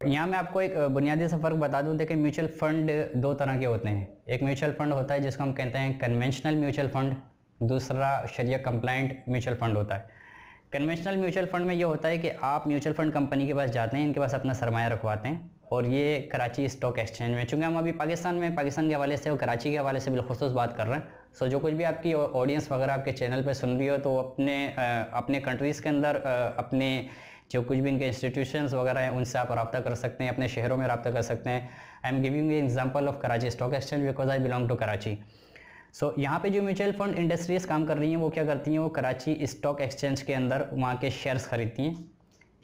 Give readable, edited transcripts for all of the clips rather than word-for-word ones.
यहाँ मैं आपको एक बुनियादी सा फ़र्क बता दूं। देखिए, म्यूचुअल फंड दो तरह के होते हैं। एक म्यूचुअल फंड होता है जिसको हम कहते हैं कन्वेंशनल म्यूचुअल फंड, दूसरा शरिया कंप्लाइंट म्यूचुअल फंड होता है। कन्वेंशनल म्यूचुअल फंड में ये होता है कि आप म्यूचुअल फंड कंपनी के पास जाते हैं, इनके पास अपना सरमाया रखवाते हैं और ये कराची स्टॉक एक्सचेंज में, चूँकि हम अभी पाकिस्तान के हवाले से और कराची के हवाले से बिलखुसूस बात कर रहे हैं, सो जो कुछ भी आपकी ऑडियंस वगैरह आपके चैनल पर सुन रही हो तो अपने कंट्रीज़ के अंदर अपने जो कुछ भी इनके इंस्टीट्यूशंस वगैरह हैं उनसे आप रब्ता कर सकते हैं, अपने शहरों में रब्ता कर सकते हैं। I am giving a example of Karachi stock exchange because I belong to Karachi. So यहाँ पे जो म्यूचुअल फंड इंडस्ट्रीज काम कर रही हैं वो क्या करती हैं, वो कराची स्टॉक एक्सचेंज के अंदर वहाँ के शेयर्स खरीदती हैं,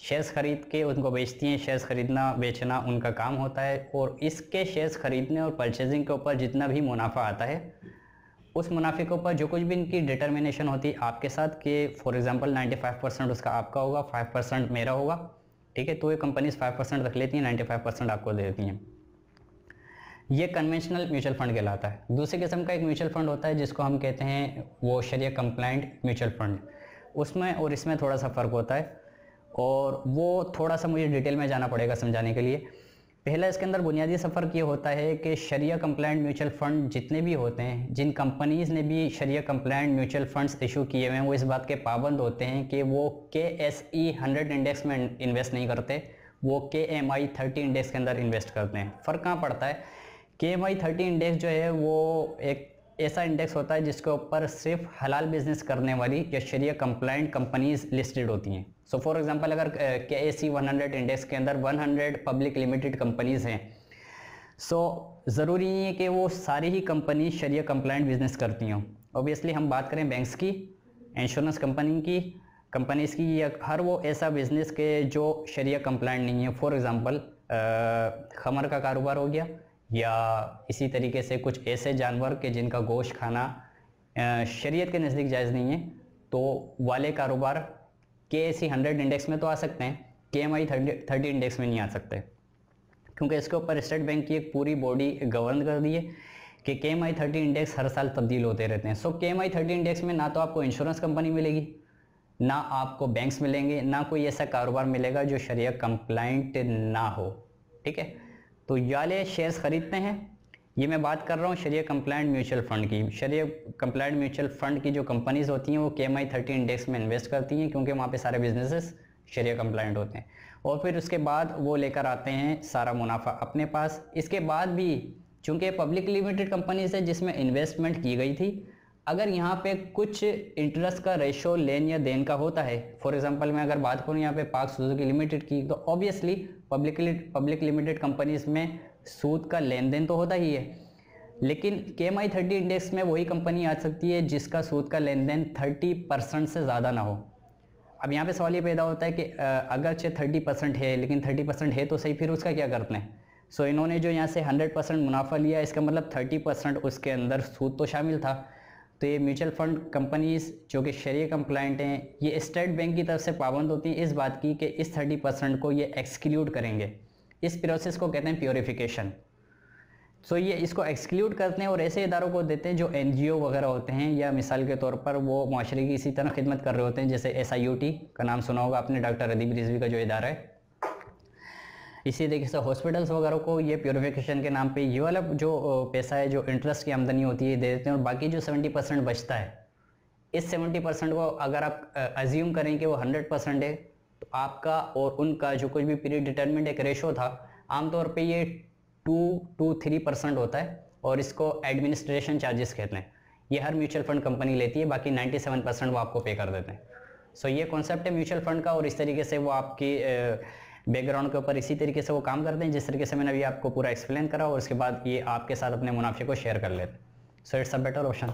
शेयर्स खरीद के उनको बेचती हैं। शेयर्स खरीदना बेचना उनका काम होता है और इसके शेयर्स खरीदने और परचेजिंग के ऊपर जितना भी मुनाफा आता है उस मुनाफे के ऊपर जो कुछ भी इनकी डिटर्मिनेशन होती है आपके साथ कि फॉर एग्जांपल 95% उसका आपका होगा, 5% मेरा होगा, ठीक है। तो ये कंपनीज 5% रख लेती हैं, 95% आपको दे देती हैं। ये कन्वेंशनल म्यूचुअल फंड कहलाता है। दूसरे किस्म का एक म्यूचुअल फंड होता है जिसको हम कहते हैं वो शरिया कंप्लाइंट म्यूचुअल फंड। उसमें और इसमें थोड़ा सा फ़र्क होता है और वो थोड़ा सा मुझे डिटेल में जाना पड़ेगा समझाने के लिए। पहला इसके अंदर बुनियादी सफ़र ये होता है कि शरिया कंप्लाइंट म्यूचुअल फंड जितने भी होते हैं, जिन कंपनीज़ ने भी शरिया कंप्लाइंट म्यूचुअल फंड्स इशू किए हुए हैं, वो इस बात के पाबंद होते हैं कि वो KSE 100 इंडेक्स में इन्वेस्ट नहीं करते, वो KMI 30 इंडेक्स के अंदर इन्वेस्ट करते हैं। फ़र्क कहाँ पड़ता है? KMI 30 इंडेक्स जो है वो एक ऐसा इंडेक्स होता है जिसके ऊपर सिर्फ हलाल बिजनेस करने वाली या शरिया कंप्लाइंट कंपनीज लिस्टेड होती हैं। सो फॉर एग्जांपल अगर KSE 100 इंडेक्स के अंदर 100 पब्लिक लिमिटेड कंपनीज हैं, सो ज़रूरी नहीं है कि वो सारी ही कंपनी शरिया कंप्लाइंट बिजनेस करती हों। ऑब्वियसली हम बात करें बैंक्स की, इंश्योरेंस कंपनीज़ की या हर वो ऐसा बिजनेस के जो शरिया कंप्लाइंट नहीं है। फॉर एग्ज़ाम्पल खमर का कारोबार हो गया या इसी तरीके से कुछ ऐसे जानवर के जिनका गोश्त खाना शरीयत के नज़दीक जायज़ नहीं है, तो वाले कारोबार KSE 100 इंडेक्स में तो आ सकते हैं, KMI 30 इंडेक्स में नहीं आ सकते, क्योंकि इसके ऊपर स्टेट बैंक की एक पूरी बॉडी गवर्न कर दी है कि KMI 30 इंडेक्स हर साल तब्दील होते रहते हैं। सो KMI 30 इंडेक्स में ना तो आपको इंश्योरेंस कंपनी मिलेगी, ना आपको बैंक्स मिलेंगे, ना कोई ऐसा कारोबार मिलेगा जो शरिया कंप्लाइंट ना हो, ठीक है। तो याले शेयर्स खरीदते हैं। ये मैं बात कर रहा हूँ शरिया कंप्लाइंट म्यूचुअल फंड की। शरिया कंप्लाइंट म्यूचुअल फंड की जो कंपनीज होती हैं वो KMI 30 इंडेक्स में इन्वेस्ट करती हैं, क्योंकि वहाँ पे सारे बिजनेसेस शरिया कंप्लाइंट होते हैं। और फिर उसके बाद वो लेकर आते हैं सारा मुनाफा अपने पास। इसके बाद भी चूँकि पब्लिक लिमिटेड कंपनीज है जिसमें इन्वेस्टमेंट की गई थी, अगर यहाँ पे कुछ इंटरेस्ट का रेशो लेन या देन का होता है, फॉर एग्जांपल मैं अगर बात करूँ यहाँ पे पाक सुजुकी लिमिटेड की, तो ऑब्वियसली पब्लिक लिमिटेड कंपनीज में सूद का लेन देन तो होता ही है, लेकिन KMI 30 इंडेक्स में वही कंपनी आ सकती है जिसका सूद का लेन देन 30% से ज़्यादा ना हो। अब यहाँ पे सवाल ये पैदा होता है कि अगरचे 30% है, लेकिन 30% है तो सही, फिर उसका क्या करते हैं? सो इन्होंने जो यहाँ से 100% मुनाफा लिया, इसका मतलब 30% उसके अंदर सूद तो शामिल था। तो ये म्यूचुअल फंड कंपनीज जो कि शरिया कंप्लाइंट हैं, ये स्टेट बैंक की तरफ से पाबंद होती हैं इस बात की कि इस 30% को ये एक्सक्लूड करेंगे। इस प्रोसेस को कहते हैं प्योरिफिकेशन। सो ये इसको एक्सक्लूड करते हैं और ऐसे इदारों को देते हैं जो NGO वगैरह होते हैं, या मिसाल के तौर पर वो माशरे की इसी तरह खिदमत कर रहे होते हैं, जैसे SIOT का नाम सुना होगा आपने, डॉक्टर अदीब रिजवी का जो इदारा है। इसी तरीके से हॉस्पिटल्स वगैरह को ये प्योरिफिकेशन के नाम पे ये वाला जो पैसा है, जो इंटरेस्ट की आमदनी होती है, दे देते हैं। और बाकी जो 70% बचता है, इस 70% को अगर आप अज्यूम करें कि वो 100% है, तो आपका और उनका जो कुछ भी प्री डिटरमिन्ड एक रेशो था, आमतौर पे ये 2 to 3% होता है और इसको एडमिनिस्ट्रेशन चार्जेस कहते हैं। ये हर म्यूचुअल फंड कंपनी लेती है, बाकी 97% वो आपको पे कर देते हैं। सो ये कॉन्सेप्ट है म्यूचुअल फंड का, और इस तरीके से वो आपकी बैकग्राउंड के ऊपर इसी तरीके से वो काम करते हैं जिस तरीके से मैंने अभी आपको पूरा एक्सप्लेन करा, और उसके बाद ये आपके साथ अपने मुनाफे को शेयर कर लेते हैं। So it's a better option.